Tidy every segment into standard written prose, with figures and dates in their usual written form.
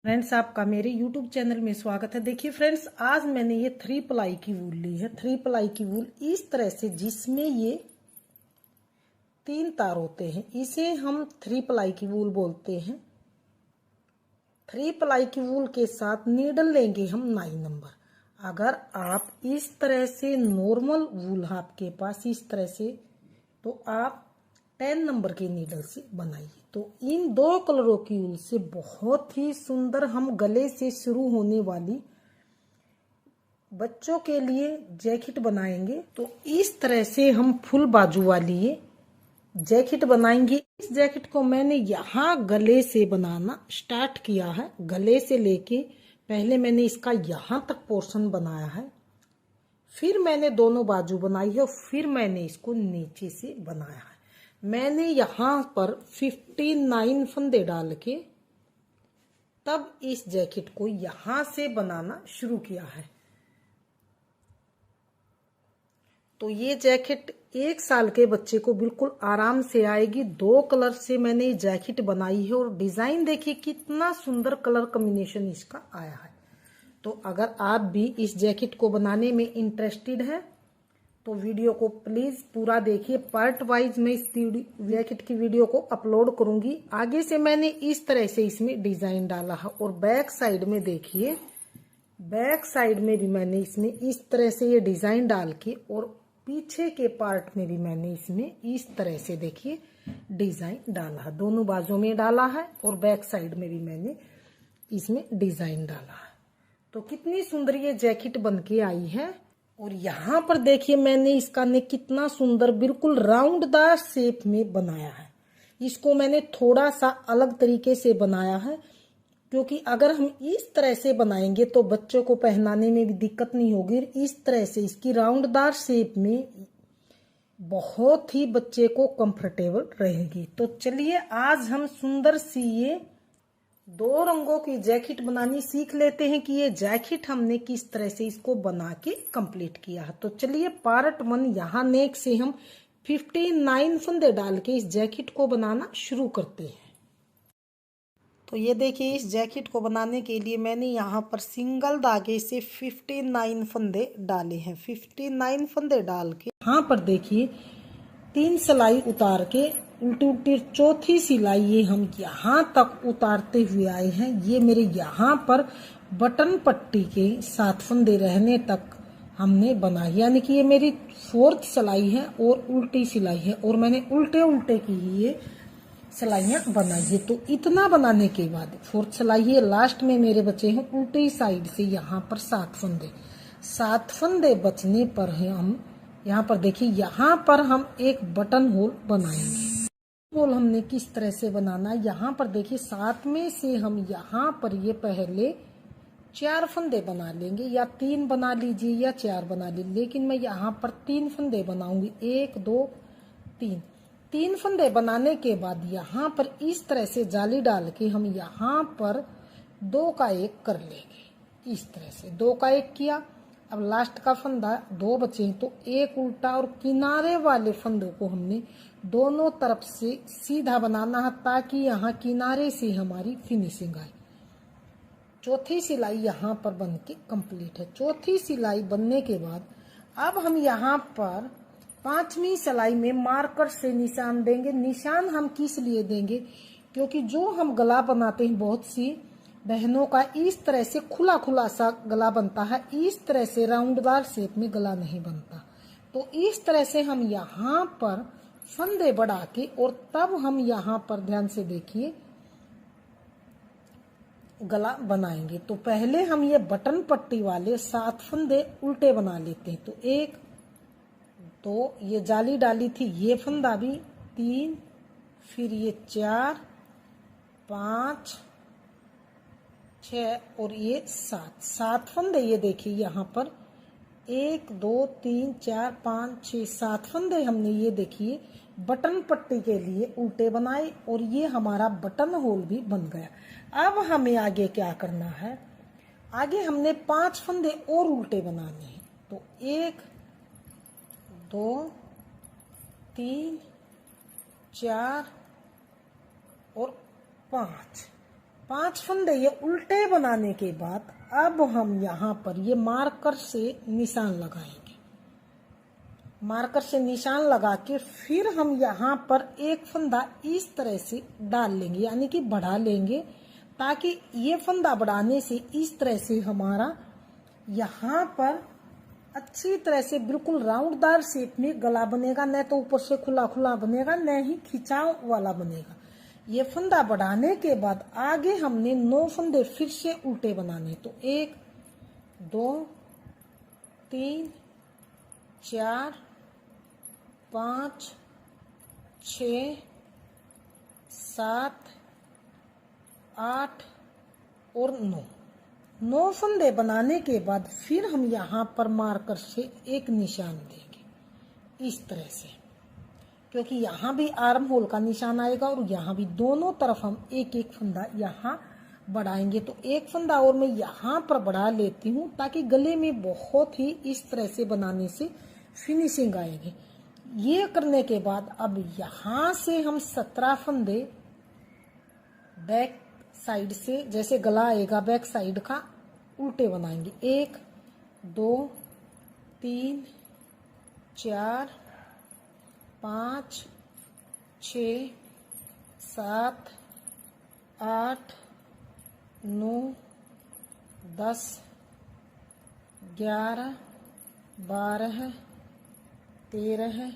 Friends, आपका मेरे YouTube channel में स्वागत है। देखिए फ्रेंड्स, आज मैंने ये 3 प्लाई की वूल ली है। 3 प्लाई की वूल इस तरह से, जिसमें ये 3 तार होते हैं, इसे हम 3 प्लाई की वूल बोलते हैं। 3 प्लाई की वूल के साथ नीडल लेंगे हम 9 नंबर। अगर आप इस तरह से नॉर्मल वूल आपके पास इस तरह से, तो आप 10 नंबर के नीडल से बनाइए। तो इन 2 कलरों की ऊल से बहुत ही सुंदर हम गले से शुरू होने वाली बच्चों के लिए जैकेट बनाएंगे। तो इस तरह से हम फुल बाजू वाली ये जैकेट बनाएंगे। इस जैकेट को मैंने यहाँ गले से बनाना स्टार्ट किया है। गले से लेके पहले मैंने इसका यहाँ तक पोर्शन बनाया है, फिर मैंने दोनों बाजू बनाई है, फिर मैंने इसको नीचे से बनाया है। मैंने यहाँ पर 59 फंदे डाल के तब इस जैकेट को यहाँ से बनाना शुरू किया है। तो ये जैकेट 1 साल के बच्चे को बिल्कुल आराम से आएगी। 2 कलर से मैंने ये जैकेट बनाई है और डिजाइन देखिए कितना सुंदर कलर कॉम्बिनेशन इसका आया है। तो अगर आप भी इस जैकेट को बनाने में इंटरेस्टेड है तो वीडियो को प्लीज पूरा देखिए। पार्ट वाइज मैं इस जैकेट की वीडियो को अपलोड करूंगी। आगे से मैंने इस तरह से इसमें डिजाइन डाला है और बैक साइड में देखिए, बैक साइड में भी मैंने इसमें इस तरह से ये डिजाइन डाल के, और पीछे के पार्ट में भी मैंने इसमें इस तरह से देखिए डिजाइन डाला है। दोनों बाजू में डाला है और बैक साइड में भी मैंने इसमें डिजाइन डाला है। तो कितनी सुंदर ये जैकेट बन के आई है। और यहाँ पर देखिए मैंने इसका नेक कितना सुंदर बिल्कुल राउंडदार शेप में बनाया है। इसको मैंने थोड़ा सा अलग तरीके से बनाया है, क्योंकि अगर हम इस तरह से बनाएंगे तो बच्चों को पहनाने में भी दिक्कत नहीं होगी। इस तरह से इसकी राउंडदार शेप में बहुत ही बच्चे को कंफर्टेबल रहेगी। तो चलिए आज हम सुंदर सी ये 2 रंगों की जैकेट बनानी सीख लेते हैं कि ये जैकेट हमने किस तरह से इसको बना के कंप्लीट किया है। तो चलिए पार्ट 1 यहाँ नेक से हम 59 फंदे डाल के इस जैकेट को बनाना शुरू करते हैं। तो ये देखिए, इस जैकेट को बनाने के लिए मैंने यहाँ पर सिंगल धागे से 59 फंदे डाले हैं। 59 फंदे डाल के यहाँ पर देखिए 3 सिलाई उतार के उल्टी उल्टी चौथी सिलाई ये हम यहाँ तक उतारते हुए आए हैं। ये मेरे यहाँ पर बटन पट्टी के 7 फंदे रहने तक हमने बनाई, यानी कि ये मेरी 4th सिलाई है और उल्टी सिलाई है, और मैंने उल्टे उल्टे की ये सिलाइयाँ बनाई है। तो इतना बनाने के बाद 4th सिलाई है, लास्ट में मेरे बचे हैं उल्टी साइड से यहाँ पर 7 फंदे। 7 फंदे बचने पर है हम यहाँ पर देखिए, यहाँ पर हम एक बटन होल बनाएंगे। होल हमने किस तरह से बनाना है, यहाँ पर देखिए 7 में से हम यहाँ पर ये पहले 4 फंदे बना लेंगे, या 3 बना लीजिए या 4 बना लीजिए, लेकिन मैं यहाँ पर 3 फंदे बनाऊंगी। 1 2 3 फंदे बनाने के बाद यहाँ पर इस तरह से जाली डाल के हम यहाँ पर 2 का 1 कर लेंगे। इस तरह से 2 का 1 किया। अब लास्ट का फंदा 2 बचे हैं, तो 1 उल्टा, और किनारे वाले फंदों को हमने दोनों तरफ से सीधा बनाना है, ताकि यहाँ किनारे से हमारी फिनिशिंग आए। चौथी सिलाई यहाँ पर बन के कंप्लीट है। चौथी सिलाई बनने के बाद अब हम यहाँ पर 5वीं सिलाई में मार्कर से निशान देंगे। निशान हम किस लिए देंगे, क्योंकि जो हम गला बनाते हैं बहुत सी बहनों का इस तरह से खुला खुला सा गला बनता है, इस तरह से राउंडदार शेप में गला नहीं बनता। तो इस तरह से हम यहाँ पर फंदे बढ़ा के, और तब हम यहाँ पर ध्यान से देखिए गला बनाएंगे। तो पहले हम ये बटन पट्टी वाले 7 फंदे उल्टे बना लेते हैं। तो 1 2, ये जाली डाली थी, ये फंदा भी 3, फिर ये 4 5 6 और ये 7 फंदे। ये देखिए यहाँ पर 1 2 3 4 5 6 7 फंदे हमने ये देखिए बटन पट्टी के लिए उल्टे बनाए, और ये हमारा बटन होल भी बन गया। अब हमें आगे क्या करना है, आगे हमने 5 फंदे और उल्टे बनाने हैं। तो 1 2 3 4 और 5 5 फंदे ये उल्टे बनाने के बाद अब हम यहाँ पर ये मार्कर से निशान लगाएंगे। मार्कर से निशान लगा के फिर हम यहाँ पर एक फंदा इस तरह से डाल लेंगे, यानी कि बढ़ा लेंगे, ताकि ये फंदा बढ़ाने से इस तरह से हमारा यहाँ पर अच्छी तरह से बिल्कुल राउंडदार शेप में गला बनेगा। न तो ऊपर से खुला खुला बनेगा, न ही खिंचाव वाला बनेगा। ये फंदा बढ़ाने के बाद आगे हमने 9 फंदे फिर से उल्टे बनाने। तो 1 2 3 4 5 6 7 8 और 9 फंदे बनाने के बाद फिर हम यहाँ पर मार्कर से एक निशान देंगे इस तरह से, क्योंकि यहाँ भी आर्म होल का निशान आएगा और यहाँ भी दोनों तरफ हम एक एक फंदा यहाँ बढ़ाएंगे। तो एक फंदा और मैं यहाँ पर बढ़ा लेती हूँ, ताकि गले में बहुत ही इस तरह से बनाने से फिनिशिंग आएगी। ये करने के बाद अब यहाँ से हम 17 फंदे बैक साइड से, जैसे गला आएगा बैक साइड का, उल्टे बनाएंगे। 1 2 3 4 5 6 7 8 9 10 11 12 13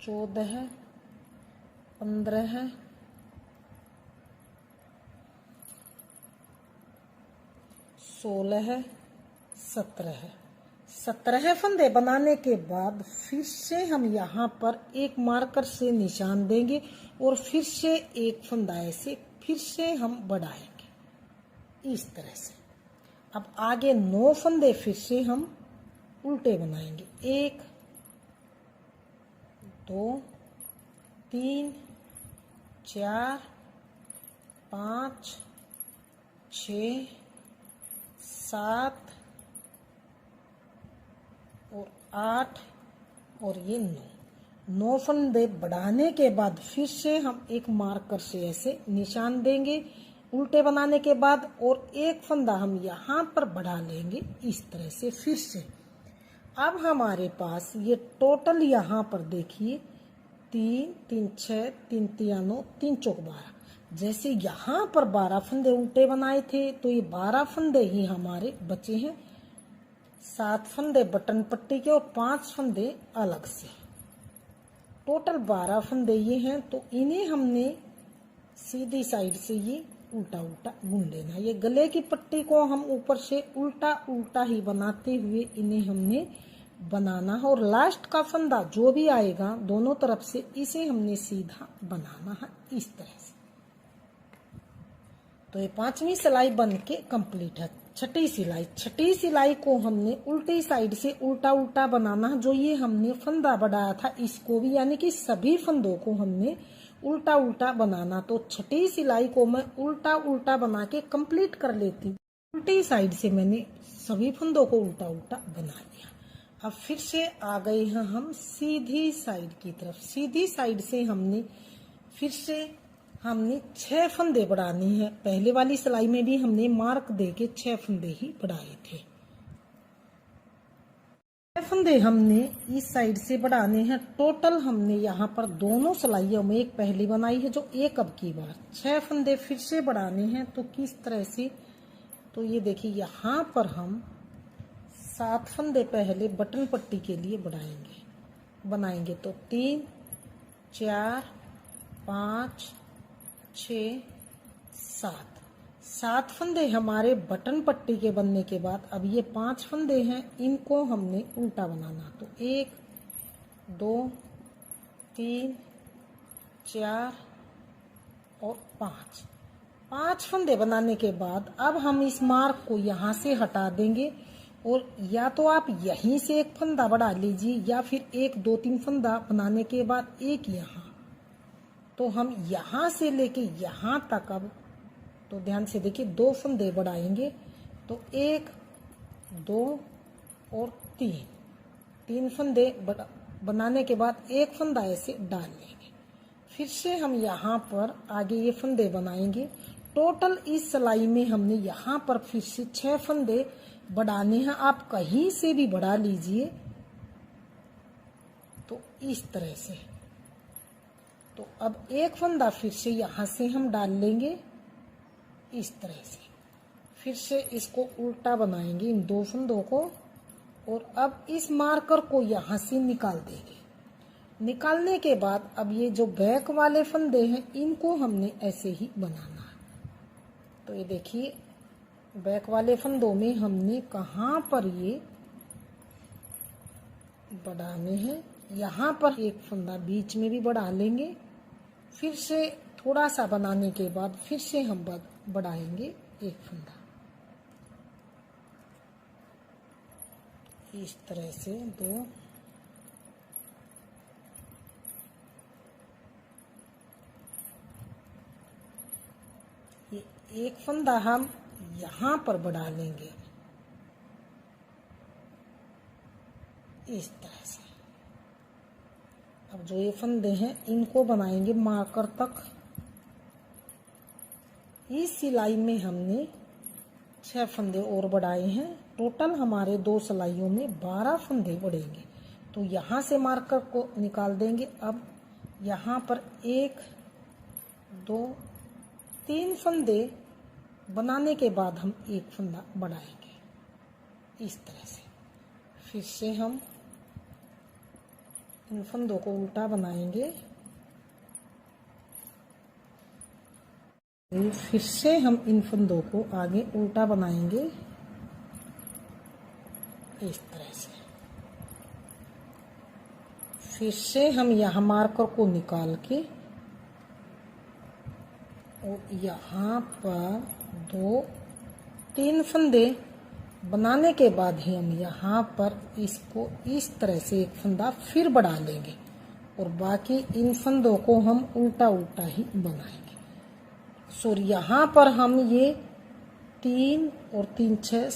14 15 16 17 फंदे बनाने के बाद फिर से हम यहाँ पर एक मार्कर से निशान देंगे और फिर से एक फंदा ऐसे फिर से हम बढ़ाएंगे इस तरह से। अब आगे 9 फंदे फिर से हम उल्टे बनाएंगे। 1 2 3 4 5 6 7 और 8 और ये 9 फंदे बढ़ाने के बाद फिर से हम एक मार्कर से ऐसे निशान देंगे उल्टे बनाने के बाद, और एक फंदा हम यहाँ पर बढ़ा लेंगे इस तरह से फिर से। अब हमारे पास ये टोटल यहाँ पर देखिए 3 3 6 3 3 9 3 चौक 12। जैसे यहाँ पर 12 फंदे उल्टे बनाए थे, तो ये 12 फंदे ही हमारे बचे हैं। 7 फंदे बटन पट्टी के और 5 फंदे अलग से, टोटल 12 फंदे ये हैं। तो इन्हें हमने सीधी साइड से ये उल्टा उल्टा बुन लेना। ये गले की पट्टी को हम ऊपर से उल्टा उल्टा ही बनाते हुए इन्हें हमने बनाना है, और लास्ट का फंदा जो भी आएगा दोनों तरफ से इसे हमने सीधा बनाना है इस तरह से। तो ये 5वीं सिलाई बन के कंप्लीट है। छठी सिलाई को हमने उल्टी साइड से उल्टा उल्टा बनाना है। जो ये हमने फंदा बढ़ाया था इसको भी, यानी कि सभी फंदों को हमने उल्टा उल्टा बनाना। तो छठी सिलाई को मैं उल्टा उल्टा बना के कंप्लीट कर लेती हूँ। उल्टी साइड से मैंने सभी फंदों को उल्टा उल्टा बना लिया। अब फिर से आ गए हैं हम सीधी साइड की तरफ। सीधी साइड से हमने फिर से 6 फंदे बढ़ाने हैं। पहले वाली सिलाई में भी हमने मार्क देके 6 फंदे ही बढ़ाए थे। 6 फंदे हमने इस साइड से बढ़ाने हैं। टोटल हमने यहाँ पर दोनों सिलाइयों में एक पहली बनाई है जो एक अब की बार 6 फंदे फिर से बढ़ाने हैं। तो किस तरह से, तो ये देखिए यहाँ पर हम 7 फंदे पहले बटन पट्टी के लिए बनाएंगे। तो 3 4 5 6 7 फंदे हमारे बटन पट्टी के बनने के बाद अब ये 5 फंदे हैं, इनको हमने उल्टा बनाना। तो 1 2 3 4 और 5 फंदे बनाने के बाद अब हम इस मार्क को यहाँ से हटा देंगे, और या तो आप यहीं से एक फंदा बढ़ा लीजिए या फिर 1 2 3 फंदा बनाने के बाद एक यहाँ। तो हम यहाँ से लेके यहाँ तक अब तो ध्यान से देखिए 2 फंदे बढ़ाएंगे। तो 1 2 और 3 फंदे बनाने के बाद एक फंदा ऐसे डाल लेंगे। फिर से हम यहाँ पर आगे ये फंदे बनाएंगे। टोटल इस सिलाई में हमने यहाँ पर फिर से 6 फंदे बढ़ाने हैं। आप कहीं से भी बढ़ा लीजिए। तो इस तरह से, तो अब एक फंदा फिर से यहाँ से हम डाल लेंगे इस तरह से। फिर से इसको उल्टा बनाएंगे इन 2 फंदों को, और अब इस मार्कर को यहाँ से निकाल देंगे। निकालने के बाद अब ये जो बैक वाले फंदे हैं इनको हमने ऐसे ही बनाना है। तो ये देखिए, बैक वाले फंदों में हमने कहाँ पर ये बढ़ाने हैं। यहाँ पर एक फंदा बीच में भी बढ़ा लेंगे। फिर से थोड़ा सा बनाने के बाद फिर से हम बढ़ाएंगे एक फंदा इस तरह से 2। ये एक फंदा हम यहाँ पर बढ़ा लेंगे इस तरह से। अब जो ये फंदे हैं इनको बनाएंगे मार्कर तक। इस सिलाई में हमने 6 फंदे और बढ़ाए हैं। टोटल हमारे 2 सिलाइयों में 12 फंदे बढ़ेंगे। तो यहाँ से मार्कर को निकाल देंगे। अब यहाँ पर 1 2 3 फंदे बनाने के बाद हम एक फंदा बढ़ाएंगे इस तरह से। फिर से हम इन फंदों को उल्टा बनाएंगे। फिर से हम इन फंदों को आगे उल्टा बनाएंगे इस तरह से। फिर से हम यहाँ मार्कर को निकाल के और यहाँ पर 2 3 फंदे बनाने के बाद ही हम यहाँ पर इसको इस तरह से एक फंदा फिर बढ़ा लेंगे, और बाकी इन फंदों को हम उल्टा उल्टा ही बनाएंगे। सॉरी, यहाँ पर हम ये 3 और 3 6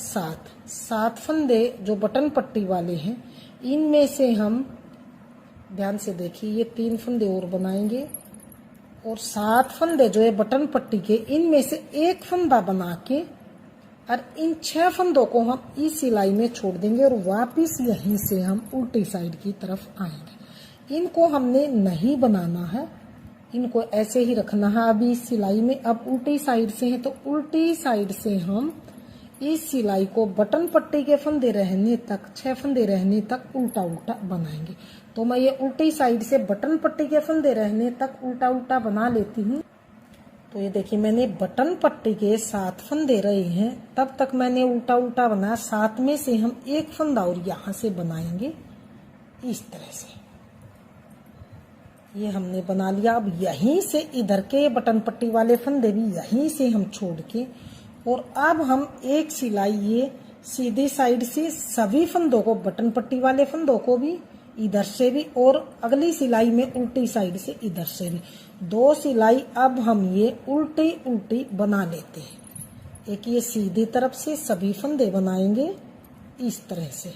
7 फंदे जो बटन पट्टी वाले हैं इनमें से हम ध्यान से देखिए, ये 3 फंदे और बनाएंगे, और 7 फंदे जो है बटन पट्टी के इनमें से एक फंदा बना के और इन 6 फंदों को हम इस सिलाई में छोड़ देंगे, और वापस यहीं से हम उल्टी साइड की तरफ आएंगे। इनको हमने नहीं बनाना है, इनको ऐसे ही रखना है। अभी इस सिलाई में अब उल्टी साइड से है, तो उल्टी साइड से हम इस सिलाई को बटन पट्टी के फंदे रहने तक 6 फंदे रहने तक उल्टा उल्टा बनाएंगे। तो मैं ये उल्टी साइड से बटन पट्टी के फंदे रहने तक उल्टा उल्टा बना लेती हूँ। तो ये देखिए, मैंने बटन पट्टी के 7 फंदे रहे हैं, तब तक मैंने उल्टा उल्टा बनाया। 7 में से हम एक फंदा और यहाँ से बनाएंगे इस तरह से। ये हमने बना लिया। अब यहीं से इधर के बटन पट्टी वाले फंदे भी यहीं से हम छोड़ के, और अब हम एक सिलाई ये सीधी साइड से सभी फंदों को, बटन पट्टी वाले फंदों को भी इधर से भी, और अगली सिलाई में उल्टी साइड से इधर से भी 2 सिलाई अब हम ये उल्टी उल्टी बना लेते हैं। एक ये सीधी तरफ से सभी फंदे बनाएंगे इस तरह से,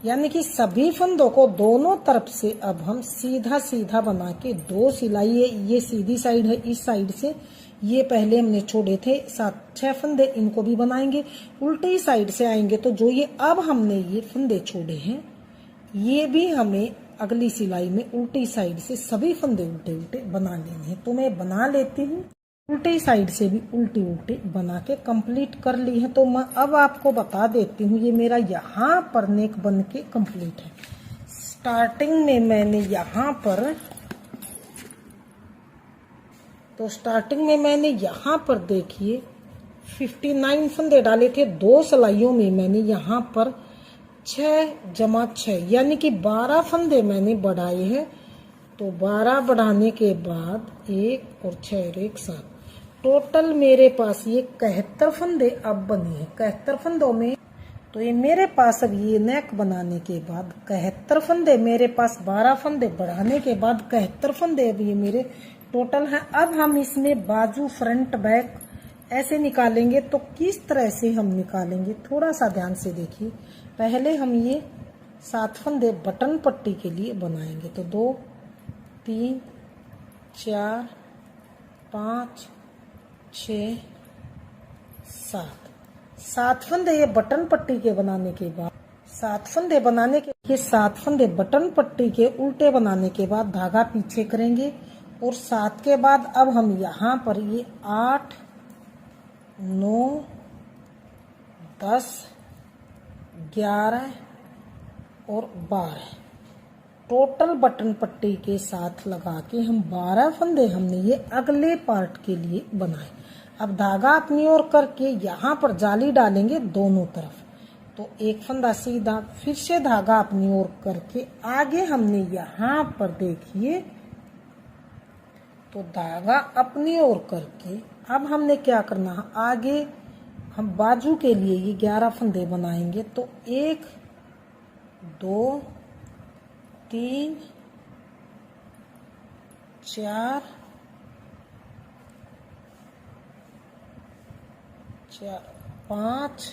यानी कि सभी फंदों को दोनों तरफ से अब हम सीधा सीधा बना के 2 सिलाई, ये सीधी साइड है, इस साइड से ये पहले हमने छोड़े थे 6 फंदे, इनको भी बनाएंगे। उल्टी साइड से आएंगे तो जो ये अब हमने ये फंदे छोड़े हैं ये भी हमें अगली सिलाई में उल्टी साइड से सभी फंदे उल्टे उल्टे बना लेने हैं। तो मैं बना लेती हूँ, उल्टी साइड से भी उल्टी उल्टी बना के कंप्लीट कर ली है। तो मैं अब आपको बता देती हूँ, ये मेरा यहाँ पर नेक बन के कंप्लीट है। स्टार्टिंग में मैंने यहाँ पर, तो स्टार्टिंग में मैंने यहाँ पर देखिए 59 फंदे डाले थे। 2 सिलाइयों में मैंने यहाँ पर 6 जमा 6 यानी कि 12 फंदे मैंने बढ़ाए हैं। तो 12 बढ़ाने के बाद 1 और 6 और 1 7, टोटल मेरे पास ये 71 फंदे अब बने हैं। 71 फंदों में तो ये मेरे पास अब ये नेक बनाने के बाद 71 फंदे मेरे पास, 12 फंदे बढ़ाने के बाद 71 फंदे अब ये मेरे टोटल हैं। अब हम इसमें बाजू फ्रंट बैक ऐसे निकालेंगे। तो किस तरह से हम निकालेंगे थोड़ा सा ध्यान से देखिए। पहले हम ये 7 फंदे बटन पट्टी के लिए बनाएंगे। तो 2 3 4 5 6 7 7 फंदे ये बटन पट्टी के बनाने के बाद 7 फंदे बनाने के, ये 7 फंदे बटन पट्टी के उल्टे बनाने के बाद धागा पीछे करेंगे और 7 के बाद अब हम यहाँ पर ये 8 9 10 11 और 12 टोटल बटन पट्टी के साथ लगा के हम 12 फंदे हमने ये अगले पार्ट के लिए बनाए। अब धागा अपनी ओर करके यहाँ पर जाली डालेंगे दोनों तरफ, तो एक फंदा सीधा, फिर से धागा अपनी ओर करके आगे हमने यहाँ पर देखिए तो धागा अपनी ओर करके अब हमने क्या करना है, आगे हम बाजू के लिए ये 11 फंदे बनाएंगे। तो 1 2 3 4 5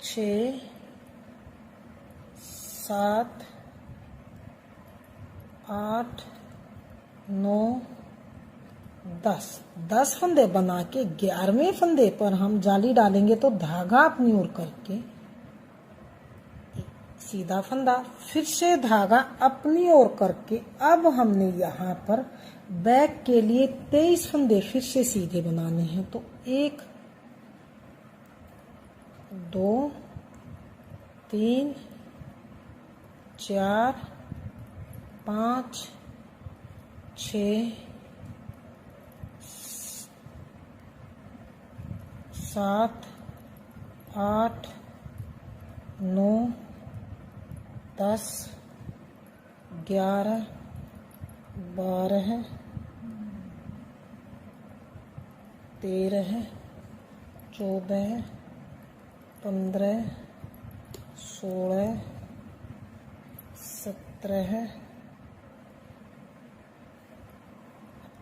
6 7 8 9 10 फंदे बना के 11वें फंदे पर हम जाली डालेंगे। तो धागा अपनी ओर करके सीधा फंदा, फिर से धागा अपनी ओर करके अब हमने यहाँ पर बैक के लिए 23 फंदे फिर से सीधे बनाने हैं। तो 1 2 3 4 5 6 7 8 9 10 11 12 13 14 15 16 17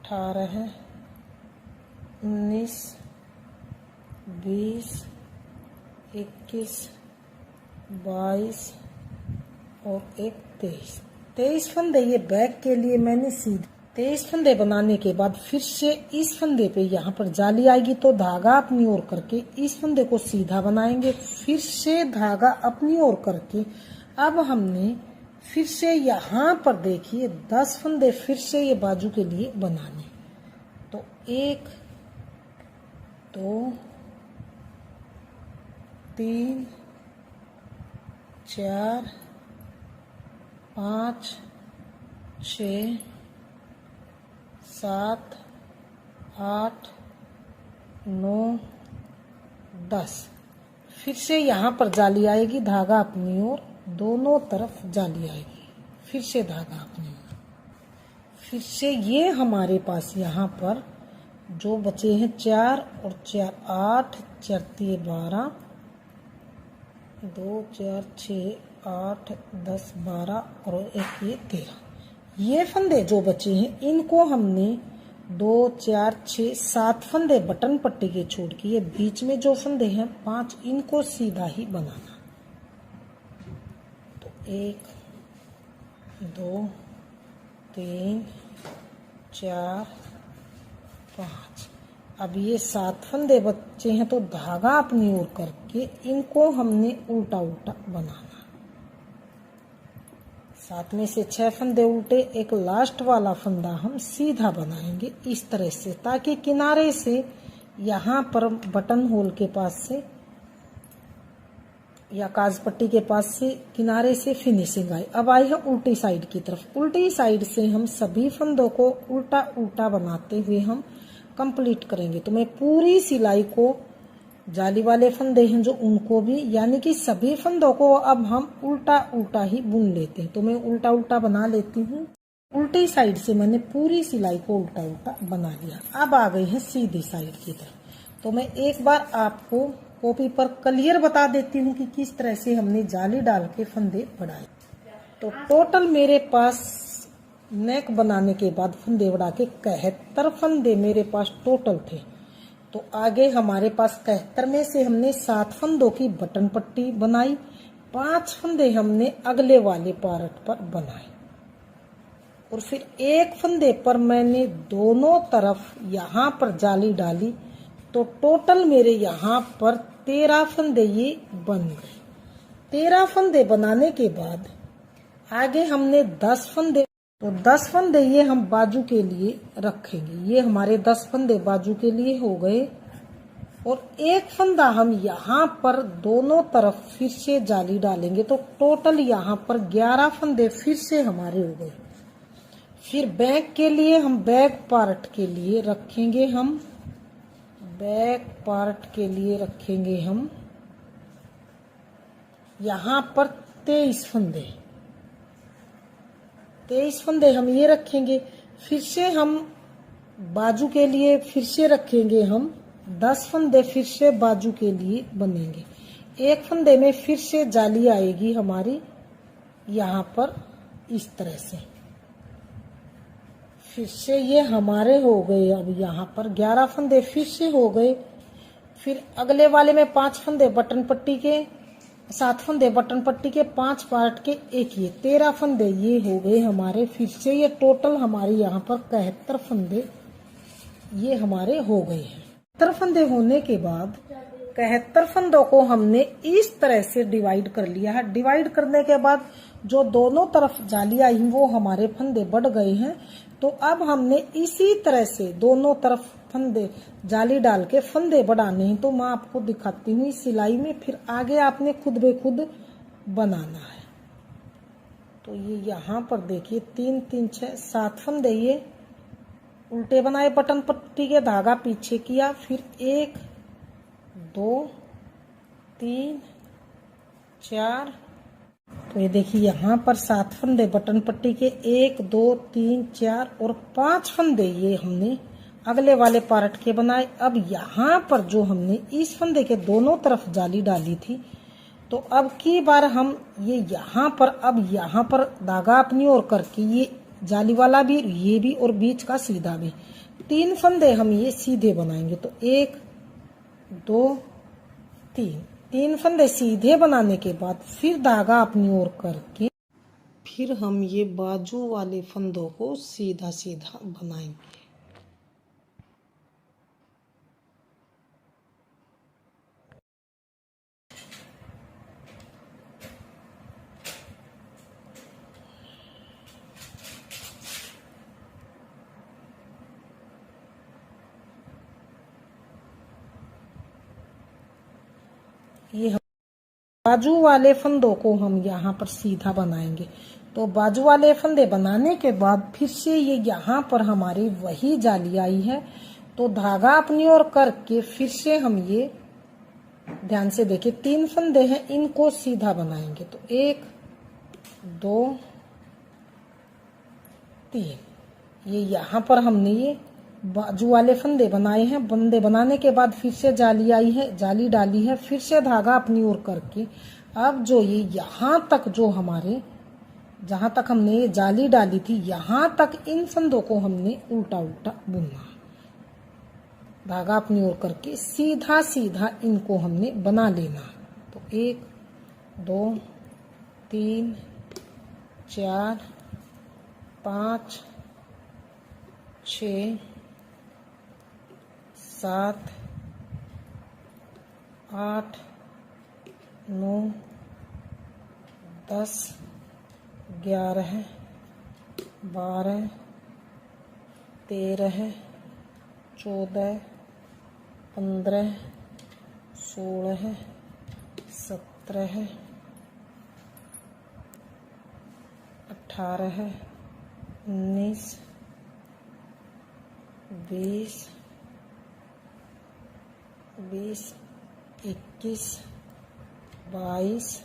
18 19 20 21 22 और 23 फंदे ये बैक के लिए मैंने सीधे 23 फंदे बनाने के बाद फिर से इस फंदे पे यहाँ पर जाली आएगी। तो धागा अपनी ओर करके इस फंदे को सीधा बनाएंगे, फिर से धागा अपनी ओर करके अब हमने फिर से यहाँ पर देखिए 10 फंदे फिर से ये बाजू के लिए बनाने। तो 1 2 3 4 5 6 7 8 9 10 फिर से यहाँ पर जाली आएगी, धागा अपनी ओर, दोनों तरफ जाली आएगी, फिर से धागा अपनी ओर, फिर से ये हमारे पास यहाँ पर जो बचे हैं 4 और 4 8 4 12 2 4 6 8 10 12 और एक ये 13। ये फंदे जो बचे हैं इनको हमने 2 4 6 7 फंदे बटन पट्टी के छोड़ के ये बीच में जो फंदे हैं 5 इनको सीधा ही बनाना। तो 1 2 3 4 5 अब ये 7 फंदे बचे हैं, तो धागा अपनी ओर करके इनको हमने उल्टा उल्टा बनाना। 7 में से 6 फंदे उल्टे, एक लास्ट वाला फंदा हम सीधा बनाएंगे इस तरह से, ताकि किनारे से यहाँ पर बटन होल के पास से या काज पट्टी के पास से किनारे से फिनिशिंग आई। अब आई है उल्टी साइड की तरफ। उल्टी साइड से हम सभी फंदों को उल्टा उल्टा बनाते हुए हम कंप्लीट करेंगे। तो मैं पूरी सिलाई को, जाली वाले फंदे हैं जो उनको भी, यानी कि सभी फंदों को अब हम उल्टा उल्टा ही बुन लेते हैं। तो मैं उल्टा उल्टा बना लेती हूँ। उल्टी साइड से मैंने पूरी सिलाई को उल्टा उल्टा बना लिया। अब आ गई है सीधी साइड की तरफ। तो मैं एक बार आपको कॉपी पर क्लियर बता देती हूँ कि किस तरह से हमने जाली डाल के फंदे बढ़ाए। तो टोटल मेरे पास नेक बनाने के बाद फंदे बढ़ा के 71 फंदे मेरे पास टोटल थे। तो आगे हमारे पास 71 में से हमने 7 फंदों की बटन पट्टी बनाई, 5 फंदे हमने अगले वाले पार्ट पर बनाए। और फिर एक फंदे पर मैंने दोनों तरफ यहाँ पर जाली डाली, तो टोटल मेरे यहाँ पर 13 फंदे ये बन गए। 13 फंदे बनाने के बाद आगे हमने 10 फंदे, तो 10 फंदे ये हम बाजू के लिए रखेंगे। ये हमारे 10 फंदे बाजू के लिए हो गए। और एक फंदा हम यहाँ पर दोनों तरफ फिर से जाली डालेंगे, तो टोटल यहाँ पर 11 फंदे फिर से हमारे हो गए। फिर बैक के लिए हम बैक पार्ट के लिए रखेंगे, हम बैक पार्ट के लिए रखेंगे हम यहाँ पर 23 फंदे, 23 फंदे हम ये रखेंगे। फिर से हम बाजू के लिए फिर से रखेंगे हम 10 फंदे, फिर से बाजू के लिए बनेंगे। एक फंदे में फिर से जाली आएगी हमारी यहाँ पर इस तरह से। फिर से ये हमारे हो गए। अब यहाँ पर 11 फंदे फिर से हो गए। फिर अगले वाले में 5 फंदे बटन पट्टी के, 7 फंदे बटन पट्टी के, 5 पार्ट के, एक ये 13 फंदे ये हो गए हमारे। फिर से ये टोटल हमारे यहाँ पर 71 फंदे ये हमारे हो गए हैं। 71 फंदे होने के बाद 71 फंदों को हमने इस तरह से डिवाइड कर लिया है। डिवाइड करने के बाद जो दोनों तरफ जाली आई वो हमारे फंदे बढ़ गए हैं। तो अब हमने इसी तरह से दोनों तरफ फंदे जाली डाल के फंदे बढ़ाने हैं। तो मैं आपको दिखाती हूँ इस सिलाई में, फिर आगे आपने खुद बे खुद बनाना है। तो ये यहाँ पर देखिए 3 3 6 7 फंदे ये उल्टे बनाए, बटन पट्टी के धागा पीछे किया, फिर 1 2 3 4, तो ये देखिए यहाँ पर 7 फंदे बटन पट्टी के, 1 2 3 4 और 5 फंदे ये हमने अगले वाले पार्ट के बनाए। अब यहाँ पर जो हमने इस फंदे के दोनों तरफ जाली डाली थी, तो अब की बार हम ये यहाँ पर, अब यहाँ पर धागा अपनी ओर करके ये जाली वाला भी, ये भी और बीच का सीधा भी 3 फंदे हम ये सीधे बनाएंगे। तो 1 2 3 फंदे सीधे बनाने के बाद फिर धागा अपनी ओर करके फिर हम ये बाजू वाले फंदों को सीधा सीधा बनाएंगे। ये बाजू वाले फंदों को हम यहाँ पर सीधा बनाएंगे। तो बाजू वाले फंदे बनाने के बाद फिर से ये यहाँ पर हमारी वही जाली आई है, तो धागा अपनी ओर करके फिर से हम ये ध्यान से देखिए 3 फंदे हैं, इनको सीधा बनाएंगे। तो 1 2 3, ये यहाँ पर हमने ये बाजू वाले फंदे बनाए हैं। फंदे बनाने के बाद फिर से जाली आई है, जाली डाली है, फिर से धागा अपनी ओर करके अब जो ये यहाँ तक जो हमारे जहाँ तक हमने ये जाली डाली थी यहाँ तक इन फंदों को हमने उल्टा उल्टा बुनना। धागा अपनी ओर करके सीधा सीधा इनको हमने बना लेना। तो 1 2 3 4 5 6 7 8 9 10 11 12 13 14 15 16 17 18 19 20 21 22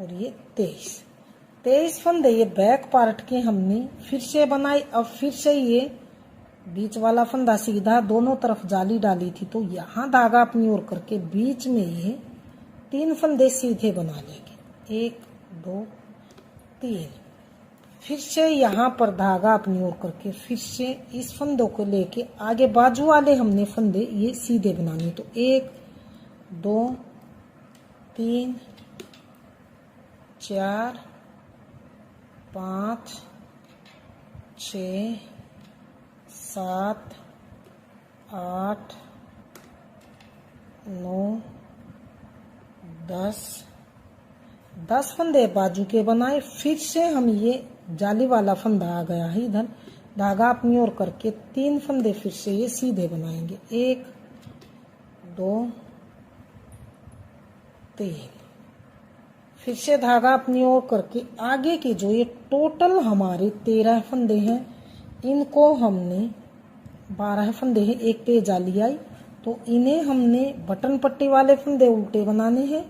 और ये 23 फंदे ये बैक पार्ट के हमने फिर से बनाई। अब फिर से ये बीच वाला फंदा सीधा, दोनों तरफ जाली डाली थी, तो यहाँ धागा अपनी ओर करके बीच में ये 3 फंदे सीधे बना लेंगे। 1 2 3, फिर से यहाँ पर धागा अपनी ओर करके फिर से इस फंदों को लेके आगे बाजू वाले हमने फंदे ये सीधे बनाने। तो 1 2 3 4 5 6 7 8 9 10 फंदे बाजू के बनाए। फिर से हम ये जाली वाला फंदा आ गया है इधर, धागा अपनी ओर करके 3 फंदे फिर से ये सीधे बनाएंगे। 1 2 3, फिर से धागा अपनी ओर करके आगे के जो ये टोटल हमारे 13 फंदे हैं, इनको हमने 12 फंदे हैं, एक पे जाली आई, तो इन्हें हमने बटन पट्टी वाले फंदे उल्टे बनाने हैं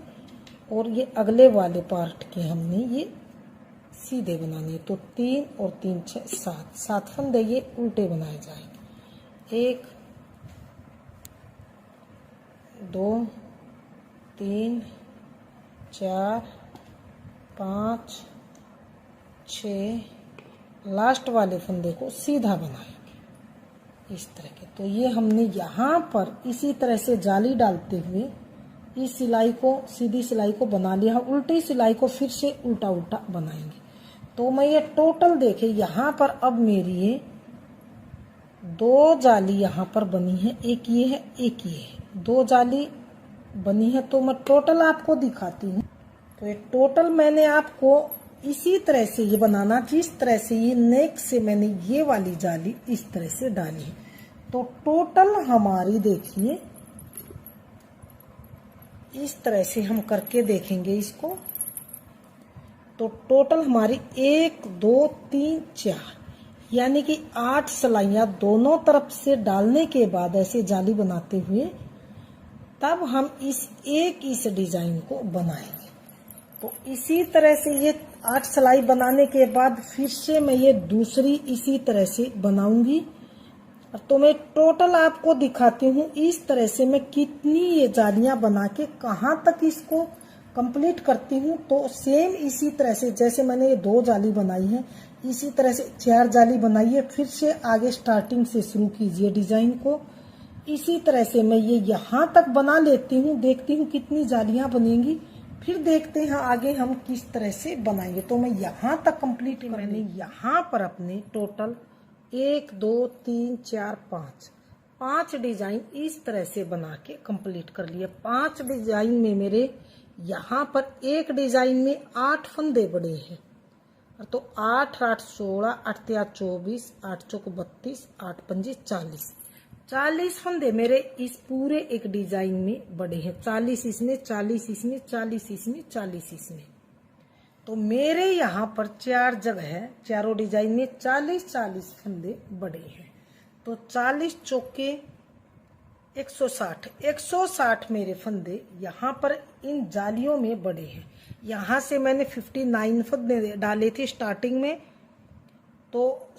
और ये अगले वाले पार्ट के हमने ये सीधे बनाने। तो 3 और 3 6 7 फंदे ये उल्टे बनाए जाएंगे। 1 2 3 4 5 6, लास्ट वाले फंदे को सीधा बनाएंगे इस तरह के। तो ये हमने यहाँ पर इसी तरह से जाली डालते हुए इस सिलाई को, सीधी सिलाई को बना लिया। उल्टी सिलाई को फिर से उल्टा उल्टा बनाएंगे। तो मैं ये टोटल देखे यहाँ पर अब मेरी ये 2 जाली यहाँ पर बनी है, एक ये है एक ये है, 2 जाली बनी है। तो मैं टोटल आपको दिखाती हूँ। तो ये टोटल मैंने आपको इसी तरह से ये बनाना, जिस तरह से ये नेक से मैंने ये वाली जाली इस तरह से डाली है। तो टोटल हमारी देखिए इस तरह से हम करके देखेंगे इसको। तो टोटल हमारी 1 2 3 4 यानी कि 8 सिलाइयाँ दोनों तरफ से डालने के बाद ऐसे जाली बनाते हुए तब हम इस डिजाइन को बनाएंगे। तो इसी तरह से ये 8 सिलाई बनाने के बाद फिर से मैं ये दूसरी इसी तरह से बनाऊंगी। तो मैं टोटल आपको दिखाती हूँ इस तरह से मैं कितनी ये जालियां बना के कहाँ तक इसको कंप्लीट करती हूँ। तो सेम इसी तरह से जैसे मैंने ये 2 जाली बनाई है, इसी तरह से 4 जाली बनाई है। फिर से आगे स्टार्टिंग से शुरू कीजिए डिजाइन को। इसी तरह से मैं ये यहाँ तक बना लेती हूँ, देखती हूँ कितनी जालियां बनेंगी, फिर देखते हैं आगे हम किस तरह से बनाएंगे। तो मैं यहाँ तक कंप्लीट, मैंने यहाँ पर अपने टोटल 1 2 3 4 5 डिजाइन इस तरह से बना के कंप्लीट कर लिए। 5 डिजाइन में मेरे यहाँ पर एक डिजाइन में 8 फंदे बड़े हैं। तो 8 8 16 8 3 24 8 चौक 32 8 पंजे 40 फंदे मेरे इस पूरे एक डिजाइन में बड़े हैं। 40 इसमें, 40 इसमें, 40 इसमें, 40 इसमें। तो मेरे यहाँ पर 4 जगह है, चारों डिजाइन में 40 फंदे बड़े हैं। तो 40 चौके 160 मेरे फंदे यहाँ पर इन जालियों में बड़े हैं। यहाँ से मैंने 59 फंदे डाले थे स्टार्टिंग में। तो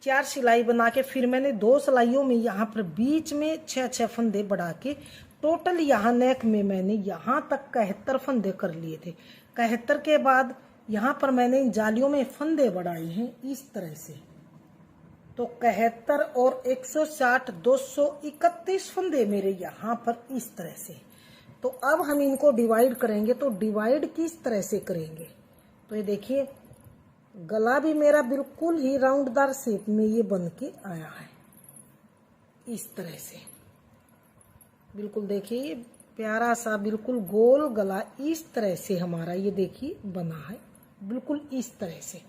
4 सिलाई बना के फिर मैंने 2 सिलाइयों में यहाँ पर बीच में 6 फंदे बढ़ा के टोटल यहाँ नेक में मैंने यहाँ तक 71 फंदे कर लिए थे। 71 के बाद यहाँ पर मैंने इन जालियों में फंदे बढ़ाए हैं इस तरह से। तो 71 और 160 231 फंदे मेरे यहाँ पर इस तरह से। तो अब हम इनको डिवाइड करेंगे। तो डिवाइड किस तरह से करेंगे, तो ये देखिए गला भी मेरा बिल्कुल ही राउंडदार शेप में ये बन के आया है इस तरह से। बिल्कुल देखिए प्यारा सा बिल्कुल गोल गला इस तरह से हमारा ये देखिए बना है, बिल्कुल इस तरह से।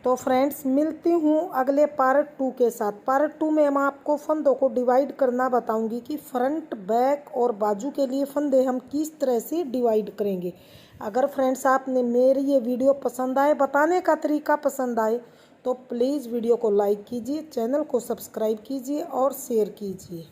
तो फ्रेंड्स मिलती हूँ अगले पार्ट 2 के साथ। पार्ट 2 में हम आपको फंदों को डिवाइड करना बताऊंगी कि फ्रंट, बैक और बाजू के लिए फंदे हम किस तरह से डिवाइड करेंगे। अगर फ्रेंड्स आपने मेरी ये वीडियो पसंद आए, बताने का तरीका पसंद आए, तो प्लीज़ वीडियो को लाइक कीजिए, चैनल को सब्सक्राइब कीजिए और शेयर कीजिए।